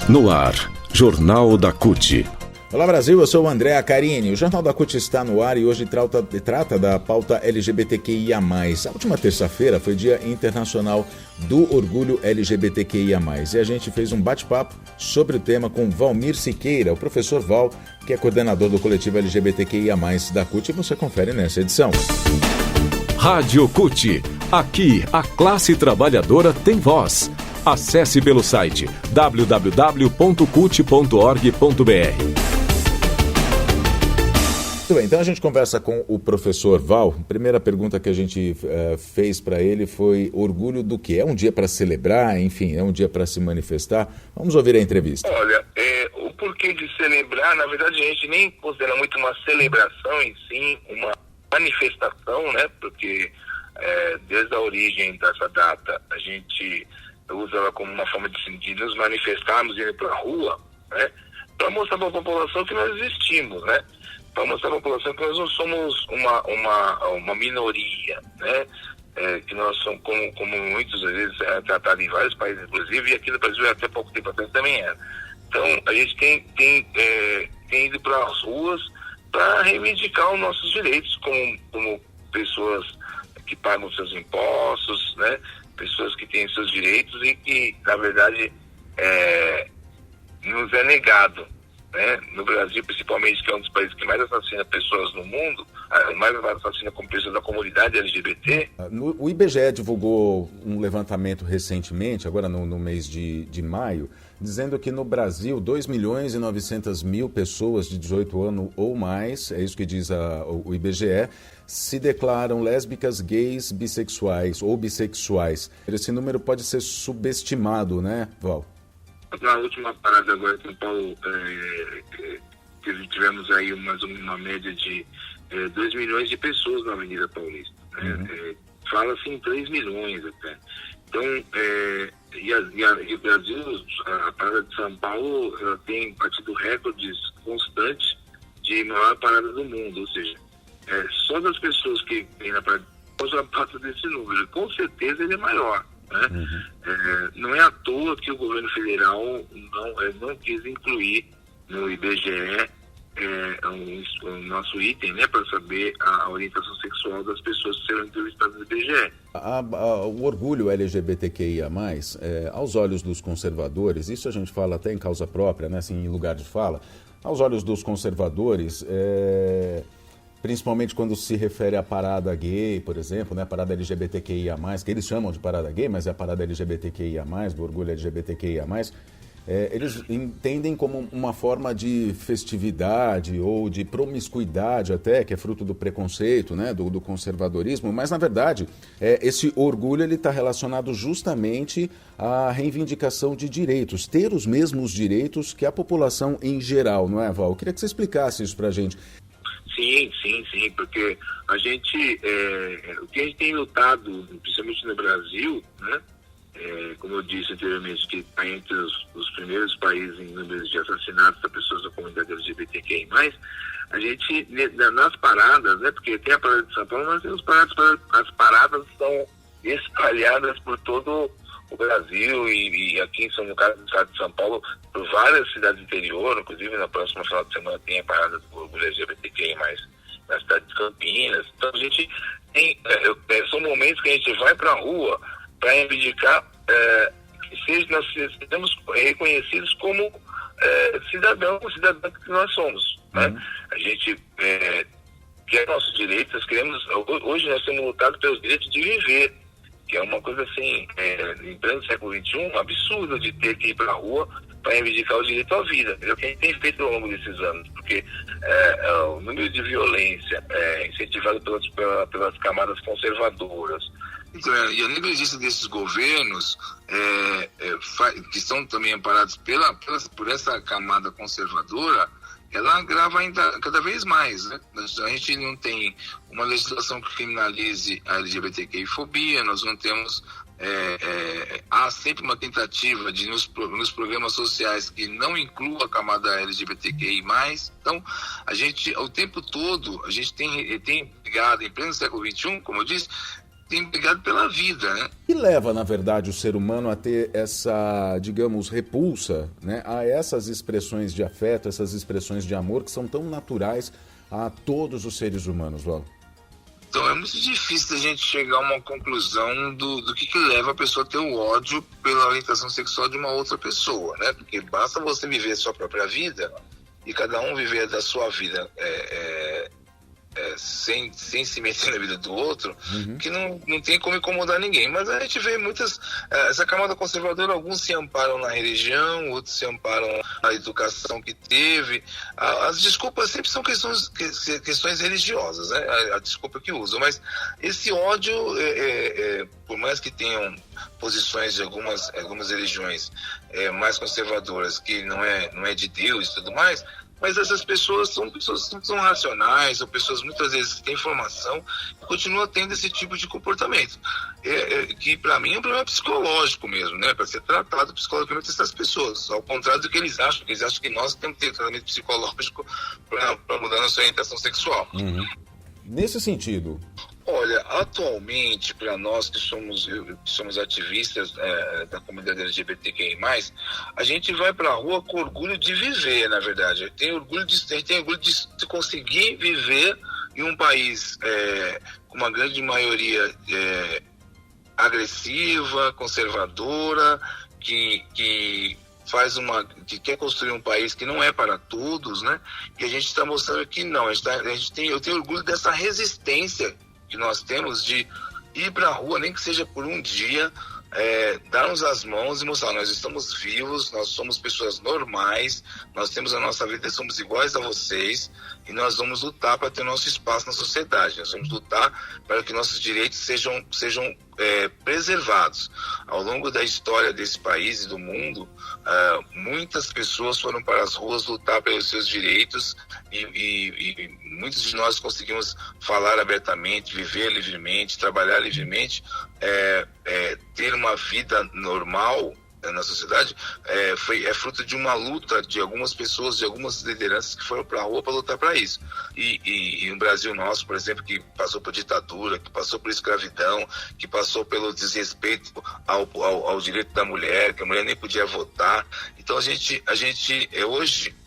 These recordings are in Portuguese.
No ar, Jornal da CUT. Olá Brasil, eu sou o André Acarini. O Jornal da CUT está no ar e hoje trata da pauta LGBTQIA+. A última terça-feira foi Dia Internacional do Orgulho LGBTQIA+. E a gente fez um bate-papo sobre o tema com Valmir Siqueira, o professor Val, que é coordenador do coletivo LGBTQIA+, da CUT. E você confere nessa edição. Rádio CUT. Aqui, a classe trabalhadora tem voz. Acesse pelo site www.cut.org.br. Muito bem, então a gente conversa com o professor Val. A primeira pergunta que a gente fez para ele foi: orgulho do quê? É um dia para celebrar, enfim, é um dia para se manifestar? Vamos ouvir a entrevista. Olha, o porquê de celebrar, na verdade a gente nem considera muito uma celebração em si, uma manifestação, né? Porque desde a origem dessa data a gente usa ela como uma forma de nos manifestarmos, ir para a rua, né? Para mostrar para a população que nós existimos, né? Para mostrar para a população que nós não somos uma minoria, né? Que nós somos, como muitas vezes é tratado em vários países, inclusive, e aqui no Brasil até pouco tempo atrás também era. Então, a gente tem ido para as ruas para reivindicar os nossos direitos como pessoas que pagam seus impostos, né? Pessoas que têm seus direitos e que, na verdade, nos é negado, né? No Brasil, principalmente, que é um dos países que mais assassina pessoas no mundo, mais assassina como pessoas da comunidade LGBT. O IBGE divulgou um levantamento recentemente, agora no mês de maio, dizendo que no Brasil 2.900.000 pessoas de 18 anos ou mais, é isso que diz o IBGE, se declaram lésbicas, gays, bissexuais ou bissexuais. Esse número pode ser subestimado, né, Val? Na última parada agora em São Paulo, tivemos aí uma média de 2 milhões de pessoas na Avenida Paulista. Né? Fala-se em 3 milhões até. Então, e o Brasil, a parada de São Paulo, ela tem batido recordes constantes de maior parada do mundo, ou seja, só das pessoas que vêm na parada já passa desse número. Com certeza ele é maior. Né? Não é à toa que o governo federal não quis incluir no IBGE o nosso item, né, para saber a orientação sexual das pessoas que serão entrevistadas no IBGE. O orgulho LGBTQIA+, aos olhos dos conservadores, isso a gente fala até em causa própria, né, assim, em lugar de fala, aos olhos dos conservadores, principalmente quando se refere à parada gay, por exemplo, né, a parada LGBTQIA+, que eles chamam de parada gay, mas é a parada LGBTQIA+, do orgulho LGBTQIA+, eles entendem como uma forma de festividade ou de promiscuidade até, que é fruto do preconceito, né, do conservadorismo, mas na verdade esse orgulho está relacionado justamente à reivindicação de direitos, ter os mesmos direitos que a população em geral, não é, Val? Eu queria que você explicasse isso para a gente. Sim, porque a gente, o que a gente tem lutado, principalmente no Brasil, né, como eu disse anteriormente, que está entre os primeiros países em números de assassinatos de pessoas da comunidade LGBTQI+, a gente, nas paradas, né, porque tem a parada de São Paulo, mas tem as paradas são espalhadas por todo o Brasil e aqui, no caso do estado de São Paulo, por várias cidades do interior, inclusive na próxima final de semana tem a parada do orgulho LGBTQI+, na cidade de Campinas. Então a gente tem, são momentos que a gente vai para a rua para reivindicar que nós sejamos reconhecidos como cidadãos que nós somos. Né? A gente quer nossos direitos, hoje nós temos lutado pelos direitos de viver, que é uma coisa assim, em pleno século XXI, um absurdo de ter que ir para a rua para reivindicar o direito à vida. É o que a gente tem feito ao longo desses anos, porque o número de violência incentivado pelas camadas conservadoras, e a negligência desses governos, que são também amparados por essa camada conservadora, ela agrava ainda cada vez mais, né? A gente não tem uma legislação que criminalize a LGBTQI-fobia, nós não temos... há sempre uma tentativa de nos programas sociais que não inclua a camada LGBTQI+. Então, a gente, o tempo todo, a gente tem brigado em pleno século XXI, como eu disse, tem brigado pela vida, né? E leva, na verdade, o ser humano a ter essa, digamos, repulsa, né, a essas expressões de afeto, essas expressões de amor que são tão naturais a todos os seres humanos, Val? Então é muito difícil a gente chegar a uma conclusão do que leva a pessoa a ter o ódio pela orientação sexual de uma outra pessoa, né? Porque basta você viver a sua própria vida e cada um viver da sua vida sem se meter na vida do outro, que não tem como incomodar ninguém. Mas a gente vê muitas... essa camada conservadora, alguns se amparam na religião, outros se amparam na educação que teve. As desculpas sempre são questões religiosas, né? A desculpa que usam. Mas esse ódio, por mais que tenham posições de algumas religiões mais conservadoras, que não é de Deus e tudo mais... Mas essas pessoas são pessoas que são racionais, são pessoas muitas vezes que têm informação e continuam tendo esse tipo de comportamento. Que para mim é um problema psicológico mesmo, né? Para ser tratado psicologicamente essas pessoas. Ao contrário do que eles acham que nós temos que ter tratamento psicológico para mudar nossa orientação sexual. Nesse sentido... Olha, atualmente, para nós que somos ativistas da comunidade LGBTQI+, a gente vai para a rua com orgulho de viver, na verdade. A gente tem orgulho de conseguir viver em um país com uma grande maioria agressiva, conservadora, que quer construir um país que não é para todos, né? E a gente está mostrando que não. Eu tenho orgulho dessa resistência que nós temos de ir para a rua, nem que seja por um dia, darmos as mãos e mostrar, nós estamos vivos, nós somos pessoas normais, nós temos a nossa vida, somos iguais a vocês, e nós vamos lutar para ter nosso espaço na sociedade, nós vamos lutar para que nossos direitos sejam preservados. Ao longo da história desse país e do mundo, muitas pessoas foram para as ruas lutar pelos seus direitos e muitos de nós conseguimos falar abertamente, viver livremente, trabalhar livremente, ter uma vida normal na sociedade, é fruto de uma luta de algumas pessoas, de algumas lideranças que foram para a rua para lutar para isso. E no Brasil nosso, por exemplo, que passou por ditadura, que passou por escravidão, que passou pelo desrespeito ao direito da mulher, que a mulher nem podia votar. Então hoje a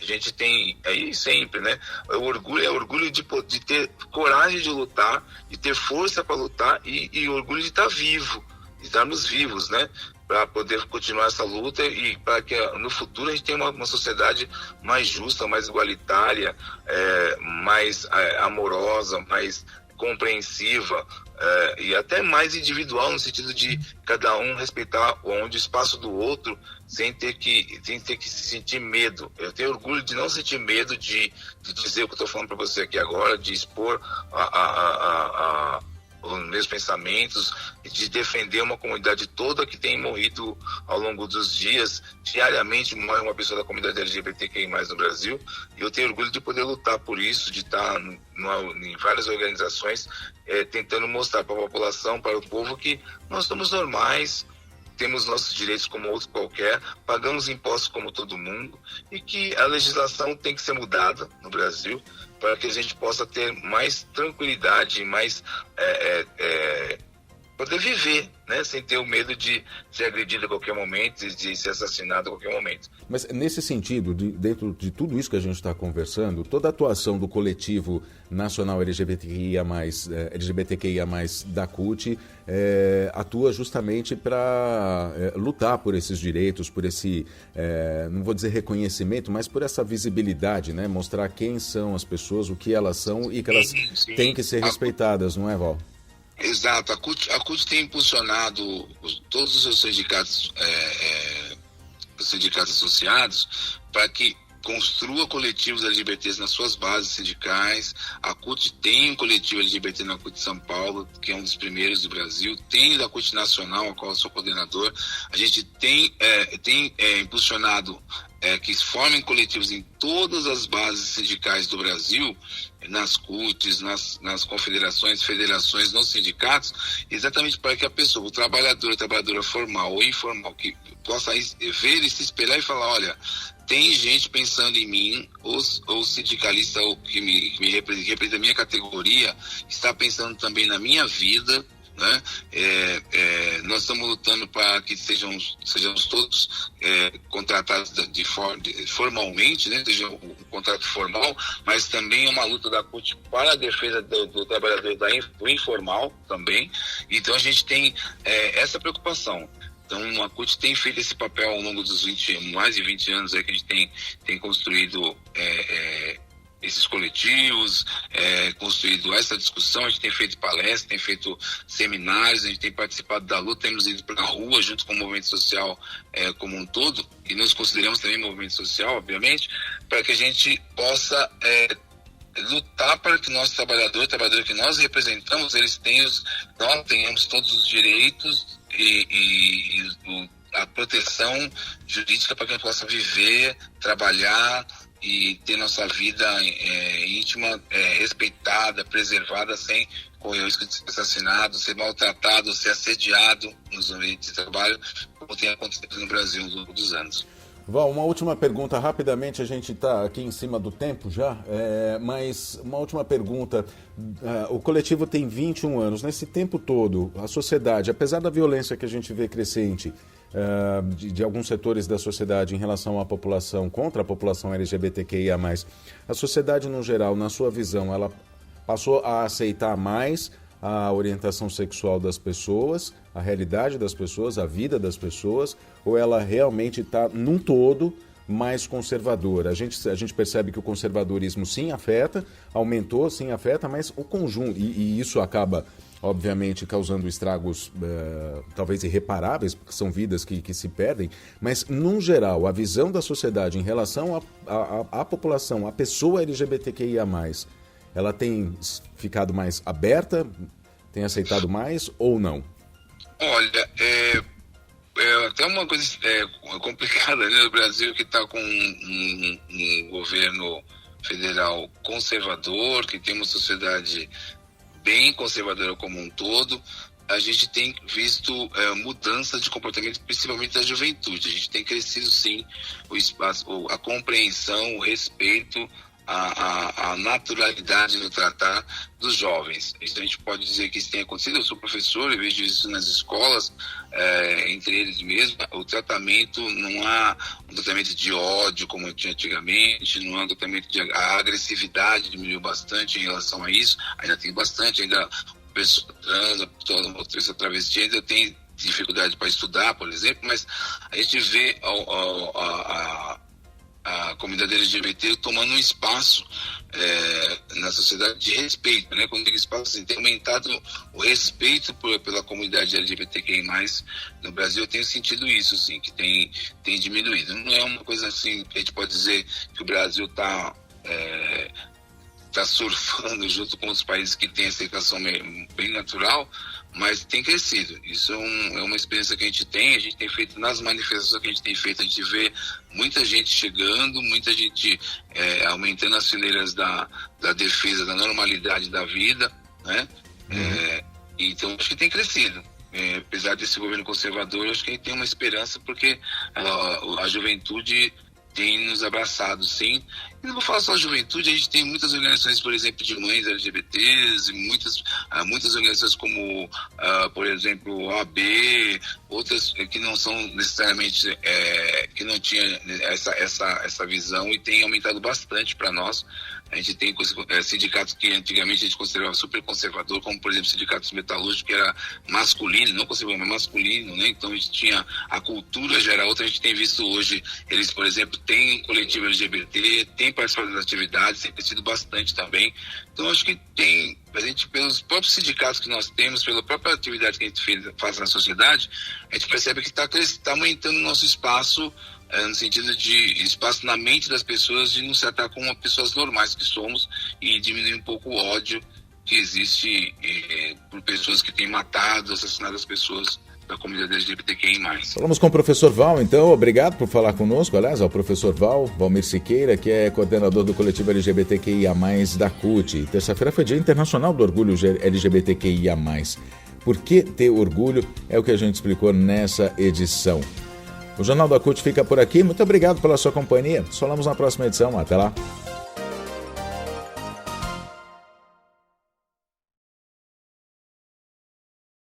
gente tem aí sempre, né? O orgulho de ter coragem de lutar, de ter força para lutar e orgulho de estar vivo, de estarmos vivos, né? Para poder continuar essa luta e para que no futuro a gente tenha uma sociedade mais justa, mais igualitária, mais amorosa, mais compreensiva e até mais individual, no sentido de cada um respeitar o espaço do outro sem ter que se sentir medo. Eu tenho orgulho de não sentir medo de dizer o que eu estou falando para você aqui agora, de expor os meus pensamentos, de defender uma comunidade toda que tem morrido ao longo dos dias. Diariamente morre uma pessoa da comunidade LGBTQI+, no Brasil, e eu tenho orgulho de poder lutar por isso, de estar em várias organizações tentando mostrar para a população, para o povo, que nós somos normais, temos nossos direitos como outro qualquer, pagamos impostos como todo mundo, e que a legislação tem que ser mudada no Brasil para que a gente possa ter mais tranquilidade, mais poder viver, né, sem ter o medo de ser agredido a qualquer momento, de ser assassinado a qualquer momento. Mas nesse sentido, dentro de tudo isso que a gente está conversando, toda a atuação do coletivo nacional LGBTQIA+, da CUT, atua justamente para lutar por esses direitos, por esse, não vou dizer reconhecimento, mas por essa visibilidade, né? Mostrar quem são as pessoas, o que elas são e que elas têm que ser respeitadas, não é, Val? Exato, a CUT tem impulsionado todos os seus sindicatos associados para que construa coletivos LGBTs nas suas bases sindicais. A CUT tem um coletivo LGBT na CUT de São Paulo, que é um dos primeiros do Brasil, tem da CUT Nacional, a qual eu sou coordenador. A gente tem impulsionado que formem coletivos em todas as bases sindicais do Brasil, nas CUTs, nas confederações, federações, nos sindicatos, exatamente para que a pessoa, o trabalhador, a trabalhadora formal ou informal, que possa ver e se espelhar e falar, olha, tem gente pensando em mim, ou sindicalista que me representa a minha categoria, está pensando também na minha vida, né? Nós estamos lutando para que sejamos todos contratados formalmente, né? Seja um contrato formal, mas também é uma luta da CUT para a defesa do trabalhador do informal também. Então a gente tem essa preocupação. Então a CUT tem feito esse papel ao longo dos mais de 20 anos que a gente tem construído esses coletivos, construído essa discussão. A gente tem feito palestras, tem feito seminários, a gente tem participado da luta, temos ido para a rua junto com o movimento social como um todo, e nos consideramos também movimento social, obviamente, para que a gente possa lutar para que nosso trabalhador que nós representamos, nós tenhamos todos os direitos e a proteção jurídica para que a gente possa viver, trabalhar e ter nossa vida íntima respeitada, preservada, sem correr o risco de ser assassinado, ser maltratado, ser assediado nos ambientes de trabalho, como tem acontecido no Brasil ao longo dos anos. Val, uma última pergunta, rapidamente, a gente está aqui em cima do tempo já, mas uma última pergunta. O coletivo tem 21 anos, nesse tempo todo, a sociedade, apesar da violência que a gente vê crescente de alguns setores da sociedade em relação à população, contra a população LGBTQIA+, a sociedade no geral, na sua visão, ela passou a aceitar mais a orientação sexual das pessoas, a realidade das pessoas, a vida das pessoas, ou ela realmente está, num todo, mais conservadora? A gente percebe que o conservadorismo sim afeta, aumentou, sim afeta, mas o conjunto, e isso acaba, obviamente, causando estragos talvez irreparáveis, porque são vidas que se perdem, mas, num geral, a visão da sociedade em relação à população, à pessoa LGBTQIA+, ela tem ficado mais aberta, tem aceitado mais ou não? Olha, é até uma coisa complicada, né, no Brasil, que está com um governo federal conservador, que tem uma sociedade bem conservadora como um todo. A gente tem visto mudança de comportamento, principalmente da juventude. A gente tem crescido, sim, o espaço, a compreensão, o respeito, a naturalidade no tratar dos jovens. Isso a gente pode dizer que isso tem acontecido. Eu sou professor e vejo isso nas escolas, entre eles mesmo. O tratamento, não há um tratamento de ódio como tinha antigamente, não há um tratamento a agressividade diminuiu bastante em relação a isso. Ainda tem bastante, ainda pessoa trans, pessoa travesti ainda tem dificuldade para estudar, por exemplo, mas a gente vê a comunidade LGBT tomando um espaço na sociedade de respeito, né? Quando eu digo espaço, assim, tem aumentado o respeito pela comunidade LGBTQI+. No Brasil eu tenho sentido isso, sim, que tem diminuído. Não é uma coisa assim que a gente pode dizer que o Brasil está surfando junto com os países que têm aceitação bem natural, mas tem crescido. Isso é uma experiência que a gente tem feito nas manifestações que a gente tem feito, a gente vê muita gente chegando, muita gente aumentando as fileiras da defesa, da normalidade da vida, né? Então acho que tem crescido. Apesar desse governo conservador, acho que a gente tem uma esperança, porque a juventude tem nos abraçado, sim. E não vou falar só da juventude, a gente tem muitas organizações, por exemplo, de mães LGBTs, e muitas organizações como, por exemplo, a AB, outras que não são necessariamente, que não tinha essa visão, e tem aumentado bastante para nós. A gente tem sindicatos que antigamente a gente considerava super conservador, como, por exemplo, sindicatos metalúrgicos, que era masculino, não conservador, mas masculino, né? Então a gente tinha a cultura já era outra. A gente tem visto hoje, eles, por exemplo, têm coletivo LGBT, têm participado das atividades, tem crescido bastante também. Então acho que a gente, pelos próprios sindicatos que nós temos, pela própria atividade que a gente faz na sociedade, a gente percebe que está aumentando o nosso espaço, no sentido de espaço na mente das pessoas, de nos tratar como pessoas normais que somos, e diminuir um pouco o ódio que existe por pessoas que têm matado, assassinado as pessoas da comunidade LGBTQI+. Falamos com o professor Val, então, obrigado por falar conosco, aliás, ao professor Valmir Siqueira, que é coordenador do coletivo LGBTQIA+, da CUT. Terça-feira foi Dia Internacional do Orgulho LGBTQIA+. Por que ter orgulho é o que a gente explicou nessa edição. O Jornal da CUT fica por aqui. Muito obrigado pela sua companhia. Nos falamos na próxima edição. Até lá.